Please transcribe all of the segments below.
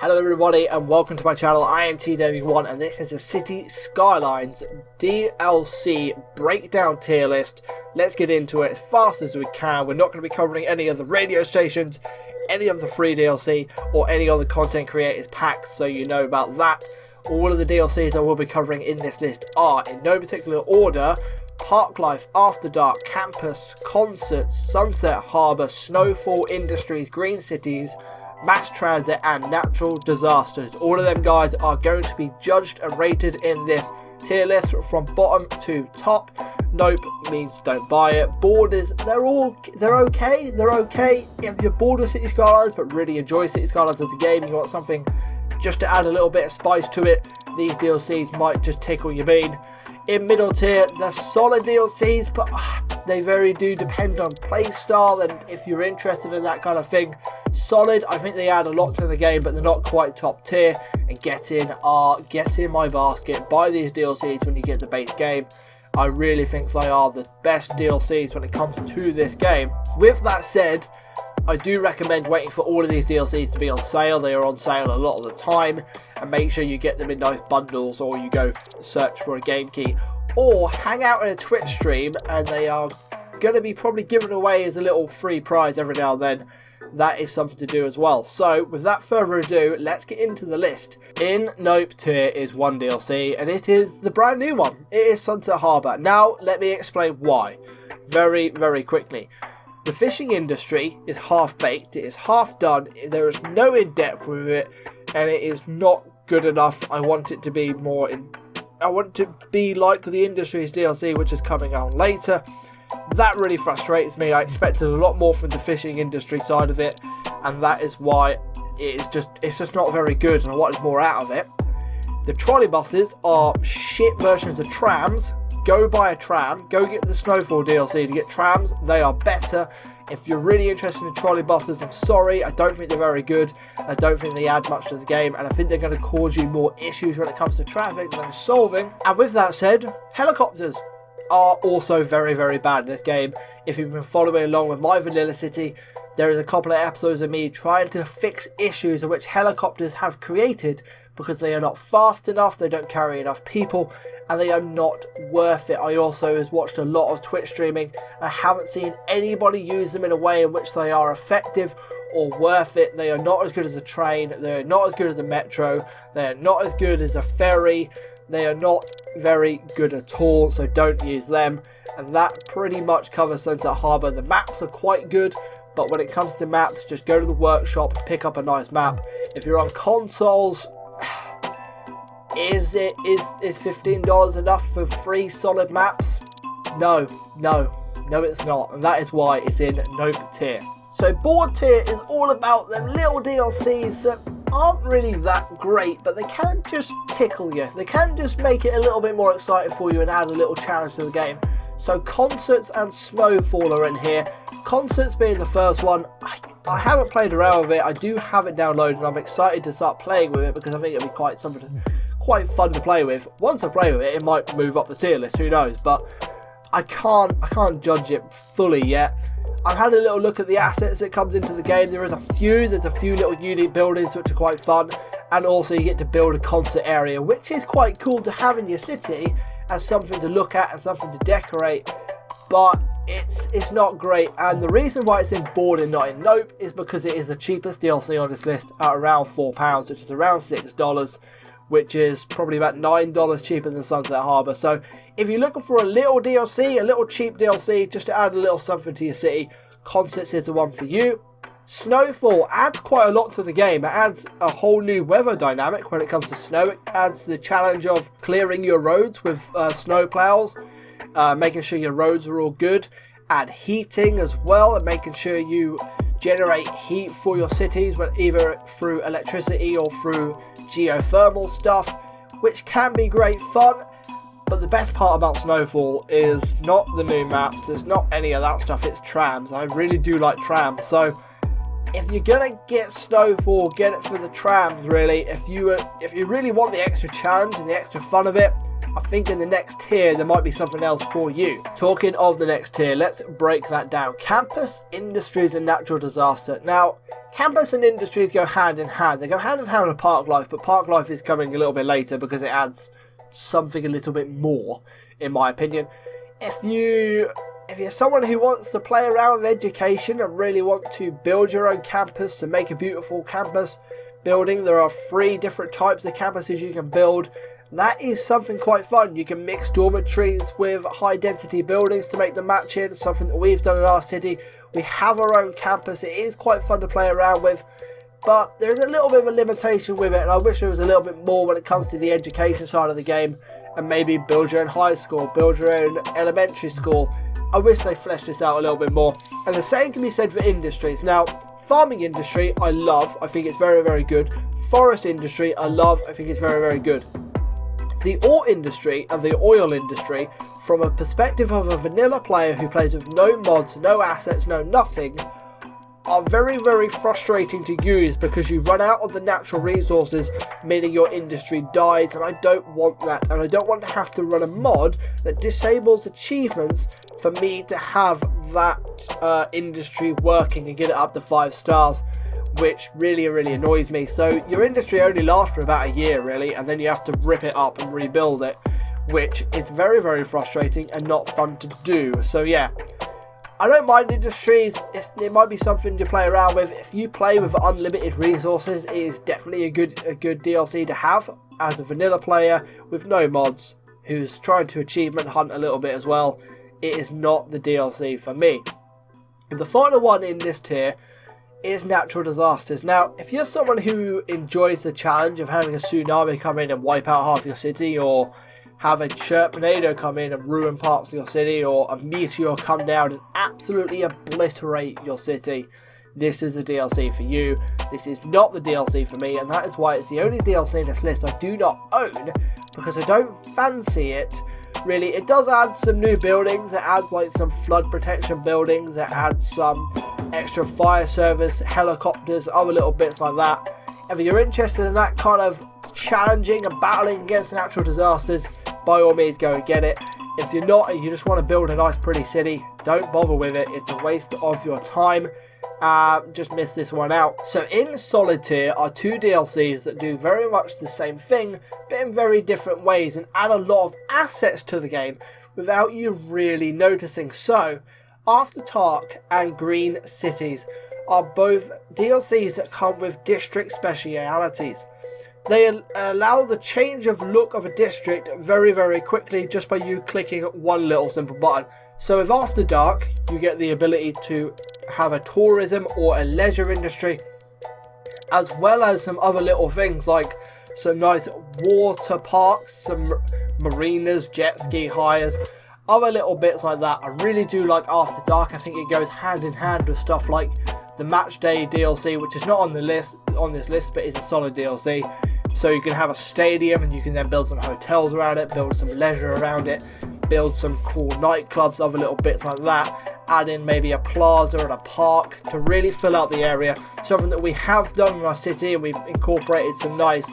Hello everybody and welcome to my channel. I am TW1 and this is a City Skylines DLC breakdown tier list. Let's get into it as fast as we can. We're not going to be covering any of the radio stations, any of the free DLC or any other content creators packs, so you know about that. All of the DLCs I will be covering in this list are, in no particular order, Park Life, After Dark, Campus, Concerts, Sunset Harbour, Snowfall Industries, Green Cities, Mass Transit and Natural Disasters. All of them guys are going to be judged and rated in this tier list from bottom to top. Nope means don't buy it. Borders, they're okay. They're okay if you're bored of City Skylines but really enjoy City Skylines as a game. You want something just to add a little bit of spice to it. These DLCs might just tickle your bean. In middle tier, they're solid DLCs, but they very do depend on playstyle and if you're interested in that kind of thing. Solid, I think they add a lot to the game, but they're not quite top tier. And get in my basket, buy these DLCs when you get the base game. I really think they are the best DLCs when it comes to this game. With that said, I do recommend waiting for all of these DLCs to be on sale. They are on sale a lot of the time, and make sure you get them in nice bundles, or you go search for a game key, or hang out in a Twitch stream and they are going to be probably given away as a little free prize every now and then. That is something to do as well. So without further ado, let's get into the list. In Nope tier is one DLC, and it is the brand new one. It is Sunset Harbour. Now let me explain why very quickly. The fishing industry is half-baked, it is half-done, there is no in-depth with it, and it is not good enough. I want it to be more I want it to be like the industry's DLC, which is coming out later. That really frustrates me. I expected a lot more from the fishing industry side of it, and that is why it's just not very good, and I wanted more out of it. The trolley buses are shit versions of trams. Go buy a tram, go get the Snowfall DLC to get trams, they are better. If you're really interested in trolley buses, I'm sorry, I don't think they're very good. I don't think they add much to the game, and I think they're going to cause you more issues when it comes to traffic than solving. And with that said, helicopters are also very bad in this game. If you've been following along with my Vanilla City, there is a couple of episodes of me trying to fix issues in which helicopters have created because they are not fast enough, they don't carry enough people, and they are not worth it. I also have watched a lot of Twitch streaming. I haven't seen anybody use them in a way in which they are effective or worth it. They are not as good as a train, they are not as good as a metro, they are not as good as a ferry, they are not very good at all, so don't use them. And that pretty much covers Sunset Harbour. The maps are quite good, but when it comes to maps, just go to the workshop, pick up a nice map. If you're on consoles, is $15 enough for 3 solid maps? No, it's not, and that is why it's in Nope tier. So board tier is all about them little DLCs that aren't really that great, but they can just tickle you. They can just make it a little bit more exciting for you and add a little challenge to the game. So Concerts and Snowfall are in here. Concerts being the first one. I haven't played around with it. I do have it downloaded and I'm excited to start playing with it because I think it'll be quite fun to play with. Once I play with it, it might move up the tier list, who knows, but I can't judge it fully yet. I've had a little look at the assets that comes into the game. There's a few little unique buildings which are quite fun, and also you get to build a concert area, which is quite cool to have in your city as something to look at and something to decorate, but it's not great. And the reason why it's in board and not in Nope is because it is the cheapest DLC on this list at around £4, which is around $6, which is probably about $9 cheaper than Sunset Harbour. So if you're looking for a little DLC, a little cheap DLC, just to add a little something to your city, Concerts is the one for you. Snowfall adds quite a lot to the game. It adds a whole new weather dynamic when it comes to snow. It adds the challenge of clearing your roads with snow plows, making sure your roads are all good. Add heating as well, and making sure you generate heat for your cities, either through electricity or through geothermal stuff, which can be great fun. But the best part about Snowfall is not the new maps, it's not any of that stuff, it's trams. I really do like trams, so if you're gonna get Snowfall, get it for the trams really. If you really want the extra challenge and the extra fun of it, I think in the next tier there might be something else for you. Talking of the next tier, let's break that down. Campus, industries and natural disaster. Now, campus and industries go hand in hand. They go hand in hand with park life, but park life is coming a little bit later because it adds something a little bit more, in my opinion. If you're someone who wants to play around with education and really want to build your own campus and make a beautiful campus building, there are 3 different types of campuses you can build. That is something quite fun. You can mix dormitories with high density buildings to make them match in, something that we've done in our city. We have our own campus. It is quite fun to play around with, but there's a little bit of a limitation with it, and I wish there was a little bit more when it comes to the education side of the game, and maybe build your own high school, build your own elementary school. I wish they fleshed this out a little bit more. And the same can be said for industries. Now, farming industry, I love. I think it's very, very good. Forest industry, I love. I think it's very, very good. The ore industry and the oil industry, from a perspective of a vanilla player who plays with no mods, no assets, no nothing, are very, very frustrating to use because you run out of the natural resources, meaning your industry dies, and I don't want that. And I don't want to have to run a mod that disables achievements for me to have that industry working and get it up to 5 stars, which really, really annoys me. So your industry only lasts for about a year, really, and then you have to rip it up and rebuild it, which is very, very frustrating and not fun to do. So yeah, I don't mind industries. It might be something to play around with. If you play with unlimited resources, it is definitely a good DLC to have as a vanilla player with no mods who's trying to achievement hunt a little bit as well. It is not the DLC for me. And the final one in this tier is natural disasters. Now, if you're someone who enjoys the challenge of having a tsunami come in and wipe out half your city, or have a Sharknado come in and ruin parts of your city, or a meteor come down and absolutely obliterate your city, this is the DLC for you. This is not the DLC for me, and that is why it's the only DLC in this list I do not own, because I don't fancy it. Really, it does add some new buildings. It adds like some flood protection buildings. It adds some extra fire service, helicopters, other little bits like that. If you're interested in that kind of challenging and battling against natural disasters, by all means go and get it. If you're not and you just want to build a nice pretty city, don't bother with it. It's a waste of your time. Just miss this one out. So in solid tier are 2 DLCs that do very much the same thing, but in very different ways, and add a lot of assets to the game without you really noticing. So After Dark and Green Cities are both DLCs that come with district specialities. They allow the change of look of a district very, very quickly just by you clicking one little simple button. So with After Dark, you get the ability to have a tourism or a leisure industry, as well as some other little things like some nice water parks, some marinas, jet ski hires, other little bits like that. I really do like After Dark. I think it goes hand in hand with stuff like the Match Day DLC, which is not on this list, but is a solid DLC. So you can have a stadium and you can then build some hotels around it, build some leisure around it, build some cool nightclubs, other little bits like that. Add in maybe a plaza and a park to really fill out the area. Something that we have done in our city, and we've incorporated some nice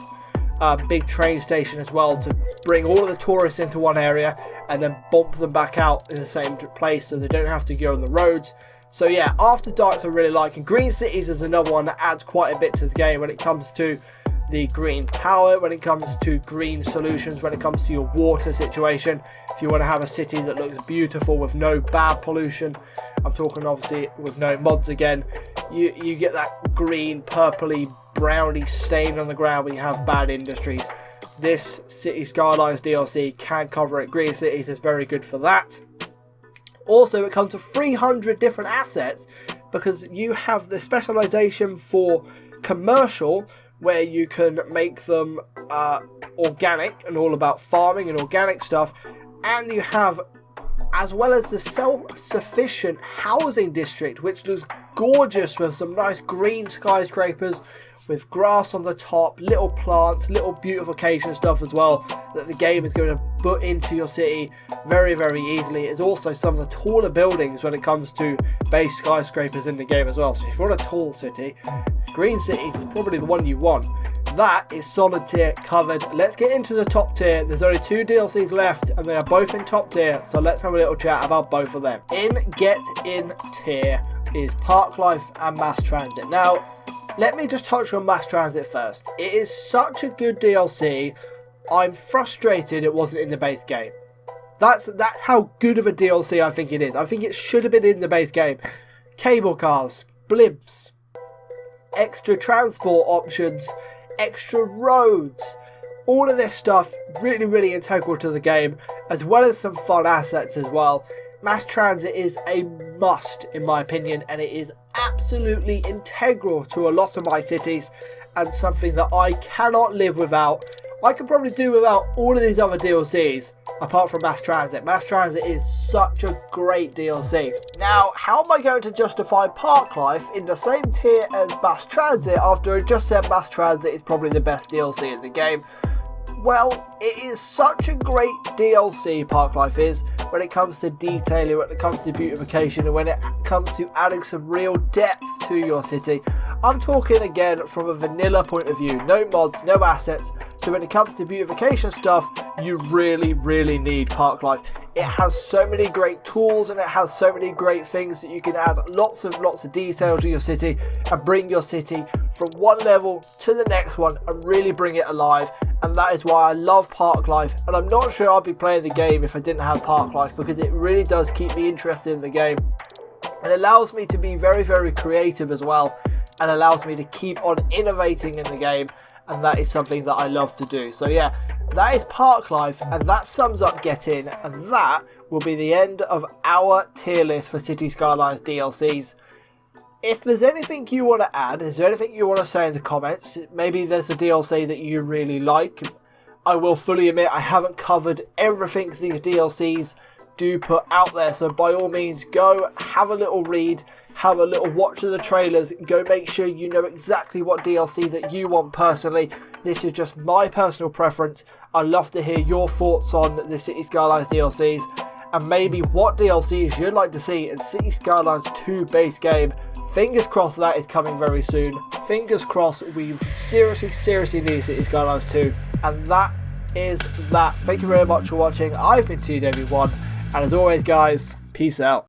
big train station as well to bring all of the tourists into one area and then bump them back out in the same place so they don't have to go on the roads. So yeah, After Dark I really like, and Green Cities is another one that adds quite a bit to the game when it comes to the green power, when it comes to green solutions, when it comes to your water situation. If you want to have a city that looks beautiful with no bad pollution, I'm talking obviously with no mods again, you get that green, purpley, browny stain on the ground when you have bad industries. This City Skylines DLC can cover it. Green Cities is very good for that. Also, it comes to 300 different assets because you have the specialization for commercial, where you can make them organic and all about farming and organic stuff, and you have, as well as the self-sufficient housing district, which looks gorgeous with some nice green skyscrapers with grass on the top, little plants, little beautification stuff as well, that the game is going to put into your city very, very easily. It's also some of the taller buildings when it comes to base skyscrapers in the game as well. So if you want a tall city, Green City is probably the one you want. that is solid tier covered. Let's get into the top tier. There's only 2 DLCs left and they are both in top tier, so let's have a little chat about both of them. In Get In tier is Park Life and Mass Transit. Now, let me just touch on Mass Transit first. It is such a good DLC. I'm frustrated it wasn't in the base game. That's how good of a DLC I think it is. I think it should have been in the base game. Cable cars, blimps, extra transport options, extra roads, all of this stuff really integral to the game, as well as some fun assets as well. Mass Transit is a must in my opinion, and it is absolutely integral to a lot of my cities and something that I cannot live without. I could probably do without all of these other DLCs apart from Mass Transit. Mass Transit is such a great DLC. Now, how am I going to justify Park Life in the same tier as Mass Transit after I just said Mass Transit is probably the best DLC in the game? Well, it is such a great DLC, Park Life is, when it comes to detailing, when it comes to beautification, and when it comes to adding some real depth to your city. I'm talking again from a vanilla point of view, no mods, no assets, so when it comes to beautification stuff, you really need Park Life. It has so many great tools and it has so many great things that you can add lots of detail to your city and bring your city from one level to the next one and really bring it alive. And that is why I love Park Life, and I'm not sure I'd be playing the game if I didn't have Park Life, because it really does keep me interested in the game and allows me to be very creative as well, and allows me to keep on innovating in the game, and that is something that I love to do. So yeah, that is Park Life, and that sums up Get In, and that will be the end of our tier list for City Skylines DLCs. If there's anything you want to add, is there anything you want to say in the comments? Maybe there's a DLC that you really like. I will fully admit I haven't covered everything these DLCs do put out there, so by all means go have a little read, have a little watch of the trailers, go make sure you know exactly what DLC that you want personally. This is just my personal preference. I'd love to hear your thoughts on the City Skylines DLCs, and maybe what DLCs you'd like to see in City Skylines 2 base game. Fingers crossed that is coming very soon. Fingers crossed we seriously need City Skylines 2. And that is that. Thank you very much for watching. I've been TW1, and as always guys, peace out.